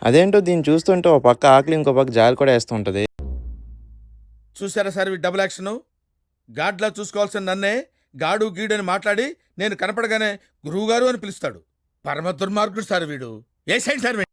అదేంటో దీన్ని చూస్తుంటే ఒక పక్క ఆకలి, ఇంకో పక్క జాలి కూడా ఏస్తుంటది. చూసారా సార్ వీడి డబుల్ యాక్షను? గాడ్లా చూసుకోవాల్సిన నన్నే గాడు గీడు అని మాట్లాడి నేను కనపడగానే గురువుగారు అని పిలుస్తాడు. పరమ దుర్మార్గుడు సార్ వీడు. ఏ సైడ్ సార్ వీడు?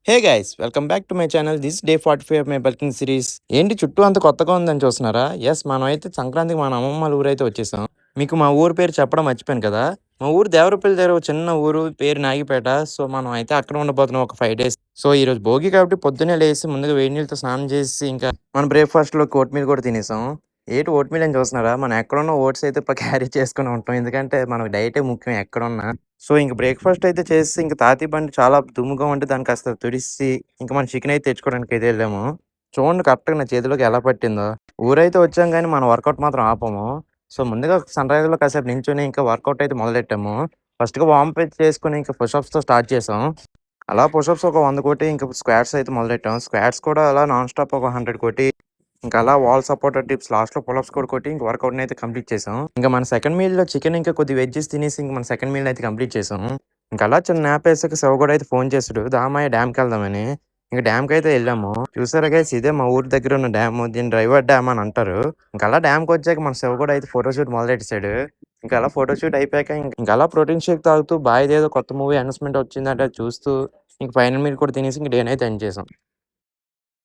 Hey guys! Welcome back to my channel. This day 45 of my bulking series. ఏంటి చుట్టూ అంత కొత్తగా ఉందని చూస్తున్నారా? యెస్, మనమైతే సంక్రాంతికి మన అమ్మమ్మల ఊరైతే వచ్చేసాం. మీకు మా ఊరు పేరు చెప్పడం మర్చిపోయాను కదా! మా ఊరు దేవరపల్లి దగ్గర ఒక చిన్న ఊరు, పేరు నాగిపేట. సో, మనం అయితే అక్కడ ఉండబోతున్నాం ఒక 5 డేస్. సో, ఈరోజు భోగి కాబట్టి పొద్దున్నే లేసి ముందుగా వేడి నీళ్ళతో స్నానం చేసేసి ఇంకా మన బ్రేక్‌ఫాస్ట్‌లోకి ఓట్‌మీల్ కూడా తినేసాం. ఏటి ఓట్‌మీల్ అని చూస్తున్నారా? మనం ఎక్కడున్న ఓట్స్ అయితే క్యారీ చేసుకొని ఉంటాం. ఎందుకంటే మనకు డైటే ముఖ్యం ఎక్కడున్నా. సో, ఇంక బ్రేక్‌ఫాస్ట్ అయితే చేసేసి ఇంక తాతయ్య బండి చాలా దుమ్ముగా ఉంటే దాన్ని కాస్త తుడిసి ఇంక మనం చికెన్ అయితే తెచ్చుకోవడానికైతే వెళ్ళాము. చూడండి కరెక్ట్‌గా నా చేతిలోకి ఎలా పట్టిందో. ఊరైతే వచ్చాం గానీ మన వర్కౌట్ మాత్రం ఆపము. సో, ముందుగా సన్‌రైజ్‌లో కాసేపు నించొని ఇంకా వర్కౌట్ అయితే మొదలెట్టాము. ఫస్ట్‌గా వార్మప్ అయితే చేసుకొని ఇంకా పుషప్స్‌తో స్టార్ట్ చేసాం. అలా పుషప్స్ ఒక 100 కొట్టి ఇంక స్క్వాట్స్ అయితే మొదలెట్టాం. స్క్వాట్స్ కూడా అలా నాన్ స్టాప్ ఒక 100 కొట్టి ఇంకా అలా వాల్ సపోర్టర్ టిప్స్ లాస్ట్‌లో పుల్-అప్స్ కూడా కొట్టి ఇంక వర్కౌట్‌ని అయితే కంప్లీట్ చేసాం. ఇంక మన సెకండ్ మీల్‌లో చికెన్ ఇంకా కొద్దిగా వెజ్జెస్ తినేసి ఇంక మన సెకండ్ మీల్‌ని అయితే కంప్లీట్ చేసాం. ఇంక అలా చిన్న న్యాప్ ఏసాక శివ గూడా అయితే ఫోన్ చేసాడు. దా మాయ డ్యామ్‌కెళ్దామని. ఇంక డ్యామ్‌కైతే ఎళ్ళాము. చూసారా గైస్, ఇదే మా ఊరు దగ్గర ఉన్న డ్యాము. దీన్ని డ్రైవర్ డ్యామ్ అని అంటారు. ఇంక అలా డ్యామ్‌కొచ్చాక మన శివ గూడా అయితే ఫోటో షూట్ మొదలెట్టేసాడు. ఇంక అలా ఫోటో షూట్ అయిపోయాక ఇంక అలా ప్రోటీన్ షేక్ తాగుతూ బాయ్‌దేదో కొత్త మూవీ అనౌన్స్‌మెంట్ వచ్చిందంట చూస్తూ ఇంక ఫైనల్ మీల్ కూడా తినేసి ఇంక డేనైతే ఎండ్ చేసాం.